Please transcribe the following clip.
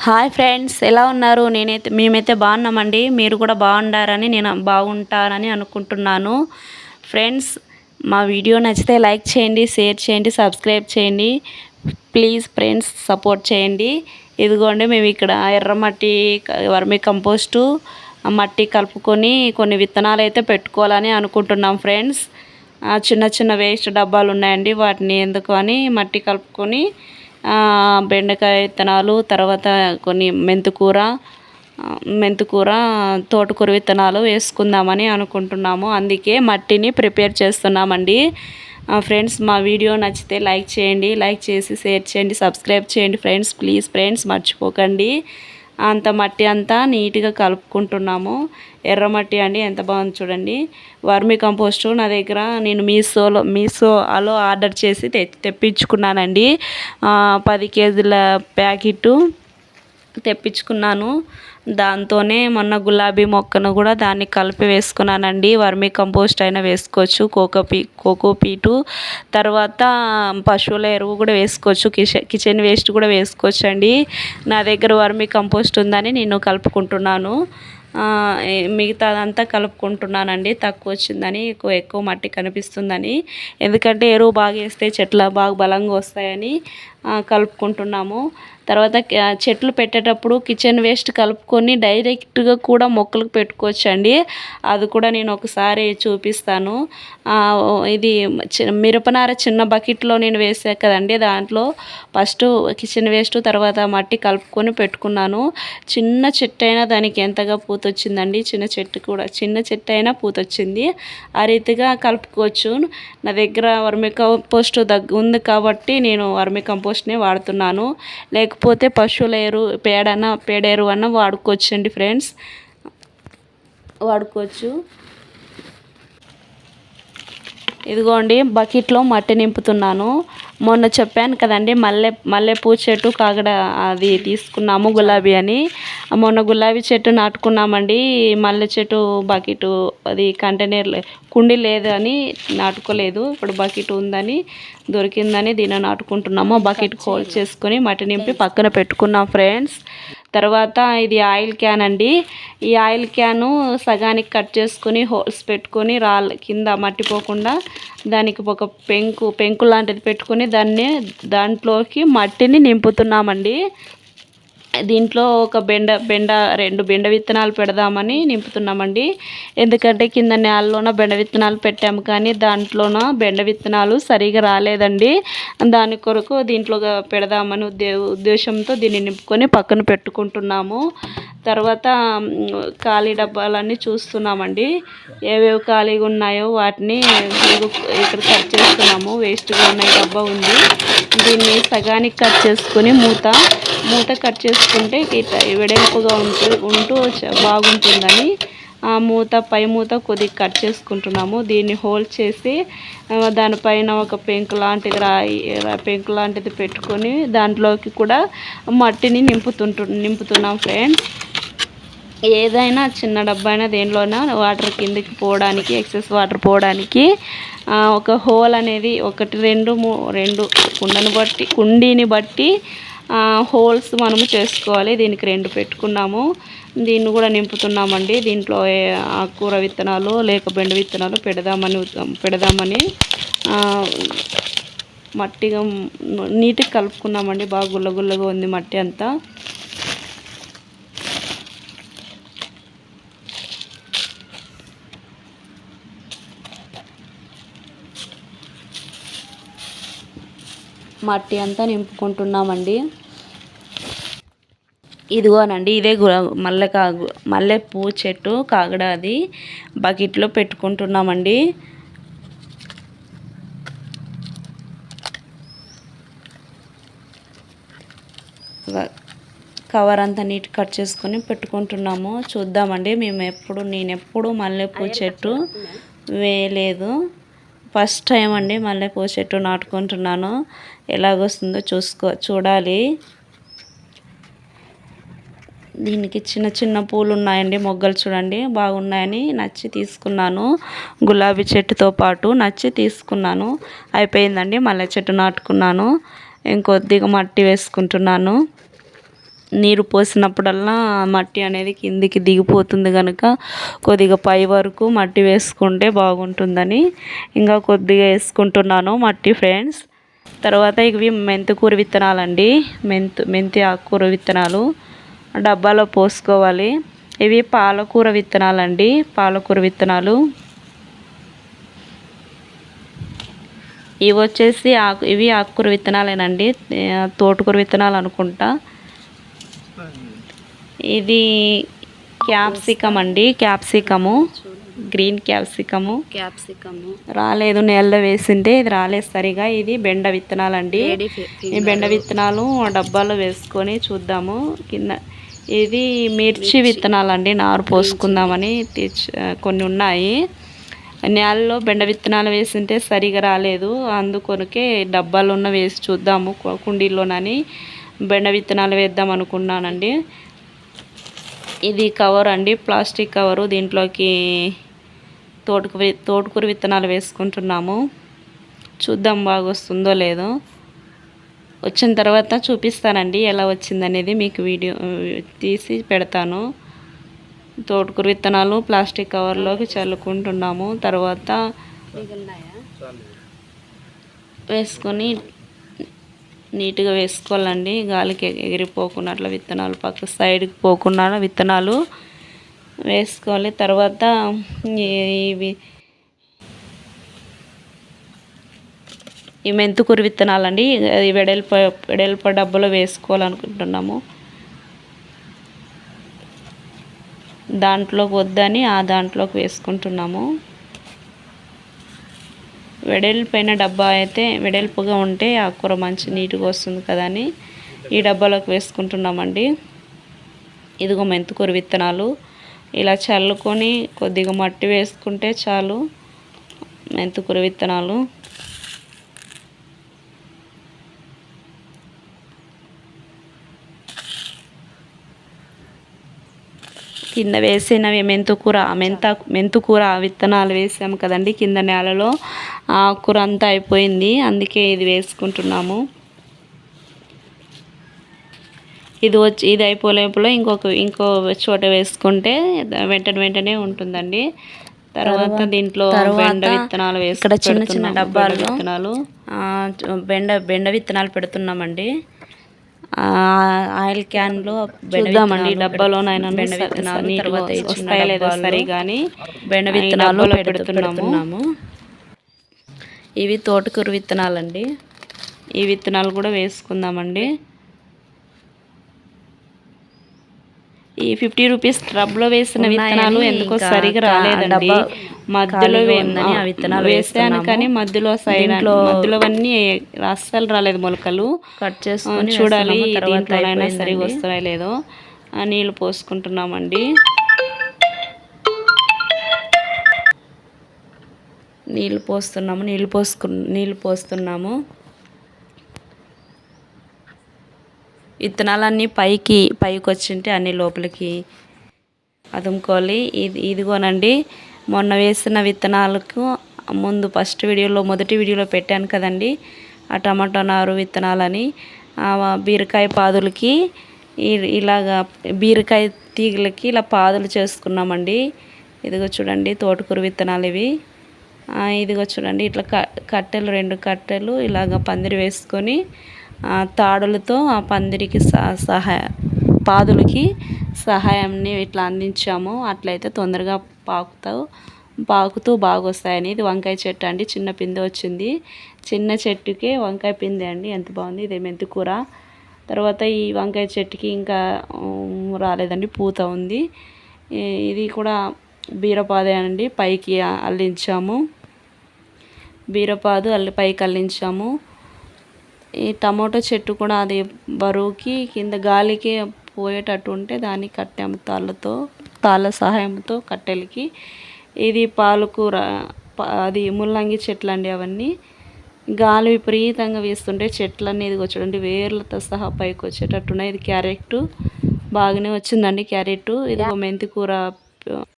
Hi friends, ఎలా ఉన్నారు? మేమైతే బాగున్నామండి. మీరు కూడా బాగుండారని నేను బాగుంటారని అనుకుంటున్నాను. ఫ్రెండ్స్, మా వీడియో నచ్చితే లైక్ చేయండి, షేర్ చేయండి, సబ్స్క్రైబ్ చేయండి. ప్లీజ్ ఫ్రెండ్స్, సపోర్ట్ చేయండి. ఇదిగోండి, మేము ఇక్కడ ఎర్రమట్టి వర్మీ కంపోస్టు మట్టి కలుపుకొని కొన్ని విత్తనాలు అయితే పెట్టుకోవాలని అనుకుంటున్నాం ఫ్రెండ్స్. చిన్న చిన్న వేస్ట్ డబ్బాలు ఉన్నాయండి, వాటిని ఎందుకు అని మట్టి కలుపుకొని బెండకాయ విత్తనాలు, తర్వాత కొన్ని మెంతికూర, తోటకూర విత్తనాలు వేసుకుందామని అనుకుంటున్నాము. అందుకే మట్టిని ప్రిపేర్ చేస్తున్నామండి. ఫ్రెండ్స్, మా వీడియో నచ్చితే లైక్ చేయండి, లైక్ చేసి షేర్ చేయండి, సబ్స్క్రైబ్ చేయండి ఫ్రెండ్స్. ప్లీజ్ ఫ్రెండ్స్, మర్చిపోకండి. అంత మట్టి అంతా నీట్గా కలుపుకుంటున్నాము. ఎర్రమట్టి అండి, ఎంత బాగుంది చూడండి. వర్మీ కంపోస్టు నా దగ్గర నేను మీషోలో ఆర్డర్ చేసి తెప్పించుకున్నానండి. 10 కేజీల ప్యాకెట్ తెప్పించుకున్నాను. దాంతోనే మొన్న గులాబీ మొక్కను కూడా దాన్ని కలిపి వేసుకున్నానండి. వర్మీ కంపోస్ట్ అయినా వేసుకోవచ్చు, కోకోపీటు, తర్వాత పశువుల ఎరువు కూడా వేసుకోవచ్చు, కిచెన్ వేస్ట్ కూడా వేసుకోవచ్చు అండి. నా దగ్గర వర్మీ కంపోస్ట్ ఉందని నేను కలుపుకుంటున్నాను. మిగతాదంతా కలుపుకుంటున్నానండి. తక్కువ వచ్చిందని, ఎక్కువ మట్టి కనిపిస్తుందని, ఎందుకంటే ఎరువు బాగా వేస్తే చెట్లు బాగా బలంగా వస్తాయని కలుపుకుంటున్నాము. తర్వాత చెట్లు పెట్టేటప్పుడు కిచెన్ వేస్ట్ కలుపుకొని డైరెక్ట్గా కూడా మొక్కలకు పెట్టుకోవచ్చండి. అది కూడా నేను ఒకసారి చూపిస్తాను. ఇది మిరపనార చిన్న బకెట్లో నేను వేసా కదండి, దాంట్లో ఫస్ట్ కిచెన్ వేస్ట్, తర్వాత మట్టి కలుపుకొని పెట్టుకున్నాను. చిన్న చెట్టు అయినా దానికి ఎంతగా పూత వచ్చిందండి. చిన్న చెట్టు అయినా పూత వచ్చింది. ఆ రీతిగా కలుపుకోవచ్చు. నా దగ్గర వర్మీ కంపోస్ట్ ఉంది కాబట్టి నేను వర్మీ కంపోస్ట్ని వాడుతున్నాను. లేకపోతే పశువుల ఎరువు, పేడ ఎరువు అన్న వాడుకోవచ్చండి ఫ్రెండ్స్, వాడుకోవచ్చు. ఇదిగోండి, బకెట్లో మట్టి నింపుతున్నాను. మొన్న చెప్పాను కదండి, మల్లెపూ చెట్టు కాగడ అది తీసుకున్నాము, గులాబీ అని. మొన్న గులాబీ చెట్టు నాటుకున్నామండి. మల్లె చెట్టు బకెట్ అది కుండీ లేదు అని నాటుకోలేదు. ఇప్పుడు బకెట్ ఉందని, దొరికిందని దీన్ని నాటుకుంటున్నాము. బకెట్ హోల్ చేసుకొని మట్టి నింపి పక్కన పెట్టుకున్నాం ఫ్రెండ్స్. తర్వాత ఇది ఆయిల్ క్యాన్ అండి. ఈ ఆయిల్ క్యాను సగానికి కట్ చేసుకొని హోల్స్ పెట్టుకొని కింద మట్టిపోకుండా దానికి ఒక పెంకు లాంటిది పెట్టుకొని దాంట్లోకి మట్టిని నింపుతున్నామండి. దీంట్లో ఒక రెండు బెండ విత్తనాలు పెడదామని నింపుతున్నామండి. ఎందుకంటే కింద నేలలోన బెండ విత్తనాలు పెట్టాము, కానీ దాంట్లోన బెండ విత్తనాలు సరిగా రాలేదండి. దాని కొరకు దీంట్లో పెడదామని ఉద్దేశంతో దీన్ని నింపుకొని పక్కన పెట్టుకుంటున్నాము. తర్వాత ఖాళీ డబ్బాలన్నీ చూస్తున్నామండి. ఏవేవి ఖాళీగా ఉన్నాయో వాటిని ఇక్కడ కట్ చేస్తున్నాము. వేస్ట్గా ఉన్న డబ్బా ఉంది, దీన్ని సగానికి కట్ చేసుకొని మూత కట్ చేసుకుంటే వెడల్పుగా ఉంటూ బాగుంటుందని పై మూత కొద్దిగా కట్ చేసుకుంటున్నాము. దీన్ని హోల్ చేసి దానిపైన ఒక పెంకు లాంటిది పెట్టుకొని దాంట్లోకి కూడా మట్టిని నింపుతున్నాం ఫ్రెండ్స్. ఏదైనా చిన్న డబ్బా అయినా దేనిలోనా వాటర్ కిందకి పోవడానికి, ఎక్సెస్ వాటర్ పోవడానికి ఒక హోల్ అనేది రెండు కుండీని బట్టి హోల్స్ మనము చేసుకోవాలి. దీనికి 2 పెట్టుకున్నాము. దీన్ని కూడా నింపుతున్నామండి. దీంట్లో ఆకుకూర విత్తనాలు లేక బెండ విత్తనాలు పెడదామని మట్టిగా నీట్గా కలుపుకున్నామండి. బాగా గుల్లగుల్లగా ఉంది మట్టి అంతా. మట్టి అంతా నింపుకుంటున్నామండి. ఇదిగోనండి, ఇదే మల్లెపూ చెట్టు కాగడ, అది బకెట్లో పెట్టుకుంటున్నామండి. కవర్ అంతా నీట్ కట్ చేసుకొని పెట్టుకుంటున్నాము. చూద్దామండి, నేను ఎప్పుడు మల్లెపూ చెట్టు వేయలేదు. ఫస్ట్ టైం అండి మల్లెపూ చెట్టు నాటుకుంటున్నాను. ఎలాగొస్తుందో చూడాలి. దీనికి చిన్న చిన్న పూలు ఉన్నాయండి, మొగ్గలు చూడండి బాగున్నాయని నచ్చి తీసుకున్నాను. గులాబీ చెట్టుతో పాటు నచ్చి తీసుకున్నాను. అయిపోయిందండి, మల్లె చెట్టు నాటుకున్నాను. ఇంకొద్దిగా మట్టి వేసుకుంటున్నాను. నీరు పోసినప్పుడల్లా మట్టి అనేది కిందికి దిగిపోతుంది కనుక కొద్దిగా పై వరకు మట్టి వేసుకుంటే బాగుంటుందని ఇంకా కొద్దిగా వేసుకుంటున్నాను మట్టి ఫ్రెండ్స్. తర్వాత ఇవి మెంతికూర విత్తనాలండి. మెంతి ఆకుకూర విత్తనాలు డబ్బాలో పోసుకోవాలి. ఇవి పాలకూర విత్తనాలండి. పాలకూర విత్తనాలు ఇవి వచ్చేసి ఇవి ఆకుకూర విత్తనాలేనండి. తోటకూర విత్తనాలు అనుకుంటా. ఇది క్యాప్సికమ్ అండి. గ్రీన్ క్యాప్సికము రాలేదు. నేలలో వేసింటే ఇది రాలేదు సరిగా. ఇది బెండ విత్తనాలండి. ఈ బెండ విత్తనాలు డబ్బాలో వేసుకొని చూద్దాము. కింద ఇది మిర్చి విత్తనాలండి. నారు పోసుకుందామని కొన్ని ఉన్నాయి. నేలలో బెండ విత్తనాలు వేసింటే సరిగా రాలేదు. అందుకొనకే డబ్బాలో వేసి చూద్దాము కుండీలోనని బెండ విత్తనాలు వేద్దాం అనుకున్నానండి. ఇది కవర్ అండి, ప్లాస్టిక్ కవరు. దీంట్లోకి తోటకూర విత్తనాలు వేసుకుంటున్నాము. చూద్దాం బాగా వస్తుందో లేదో. వచ్చిన తర్వాత చూపిస్తానండి ఎలా వచ్చిందనేది. మీకు వీడియో తీసి పెడతాను. తోటకూర విత్తనాలు ప్లాస్టిక్ కవర్లోకి చల్లుకుంటున్నాము. తర్వాత వేసుకొని నీట్గా వేసుకోవాలండి. గాలికి ఎగిరిపోకుండా అట్లా విత్తనాలు పక్క సైడ్కి పోకుండా విత్తనాలు వేసుకోవాలి. తర్వాత ఈ మెంతికూర విత్తనాలండి. వెడల్ప డబ్బాలో వేసుకోవాలనుకుంటున్నాము. దాంట్లోకి వద్దని దాంట్లోకి వేసుకుంటున్నాము. వెడల్పైన డబ్బా అయితే వెడల్పుగా ఉంటే ఆకుకూర మంచి నీట్గా వస్తుంది కదా అని ఈ డబ్బాలోకి వేసుకుంటున్నామండి. ఇదిగో మెంతికూర విత్తనాలు ఇలా చల్లుకొని కొద్దిగా మట్టి వేసుకుంటే చాలు. మెంతికూర విత్తనాలు కింద వేసినవి మెంతుకూర విత్తనాలు వేసాము కదండి కింద నేలలో. ఆకుకూర అంతా అయిపోయింది, అందుకే ఇది వేసుకుంటున్నాము. ఇది అయిపోలేపులో ఇంకో చోట వేసుకుంటే వెంటనే ఉంటుందండి. తర్వాత దీంట్లో బెండ విత్తనాలు ఇక్కడ చిన్న డబ్బాలు విత్తనాలు బెండ విత్తనాలు పెడుతున్నామండి. ఆయిల్ క్యాన్లో చూద్దామండి డబ్బాలోనైనా బెండ విత్తనాలు తర్వాత వస్తాయో లేదో సరే కానీ బెండ విత్తనాలు పెడుతున్నాము. ఇవి తోటకూర విత్తనాలండి. ఈ విత్తనాలు కూడా వేసుకుందామండి. ఈ 50 రూపీస్ టబ్లో వేసిన విత్తనాలు ఎందుకో సరిగా రాలేదండి. మధ్యలో విత్తనాలు వేసాను కానీ మధ్యలో మధ్యలోవన్నీ అస్సలు రాలేదు. మొలకలు కట్ చేసుకొని చూడాలి దీంట్లోనైనా సరిగా వస్తున్నాయో లేదో. నీళ్ళు పోసుకుంటున్నామండి. నీళ్ళు పోస్తున్నాము. విత్తనాలన్నీ పైకి వచ్చింటే అన్ని లోపలికి అదుముకోవాలి. ఇదిగోనండి మొన్న వేసిన విత్తనాలకు ముందు మొదటి వీడియోలో పెట్టాను కదండి ఆ టమాటా నారు విత్తనాలని. బీరకాయ పాదులకి ఇలాగా బీరకాయ తీగలకి ఇలా పాదులు చేసుకున్నామండి. ఇదిగో చూడండి తోటకూర విత్తనాలు ఇవి. ఇదిగో చూడండి ఇట్లా కట్టెలు 2 కట్టెలు ఇలాగ పందిరి వేసుకొని తాడులతో ఆ పందిరికి పాదులకి సహాయాన్ని ఇట్లా అందించాము. అట్లయితే తొందరగా పాకుతూ బాగా వస్తాయని. ఇది వంకాయ చెట్టు అండి. చిన్న పిందె వచ్చింది. చిన్న చెట్టుకే వంకాయ పిందె అండి. ఎంత బాగుంది. ఇదే మెంతికూర. తర్వాత ఈ వంకాయ చెట్టుకి ఇంకా రాలేదండి, పూత ఉంది. ఇది కూడా బీరపాదే అండి. పైకి అల్లించాము. బీరపాదు పైకి అల్లించాము. ఈ టమాటో చెట్టు కూడా అది బరువుకి కింద గాలికి పోయేటట్టు ఉంటే దాన్ని కట్టాము తాళ్ళ సహాయంతో కట్టెలకి. ఇది పాలకూర, అది ముల్లంగి చెట్లు అండి. అవన్నీ గాలి విపరీతంగా వీస్తుంటే చెట్లన్నీ ఇదిగో చూడండి వేర్లతో సహా పైకి వచ్చేటట్టున్నాయి. ఇది క్యారెట్ బాగానే వచ్చిందండి. క్యారెట్ ఇదిగో మెంతికూర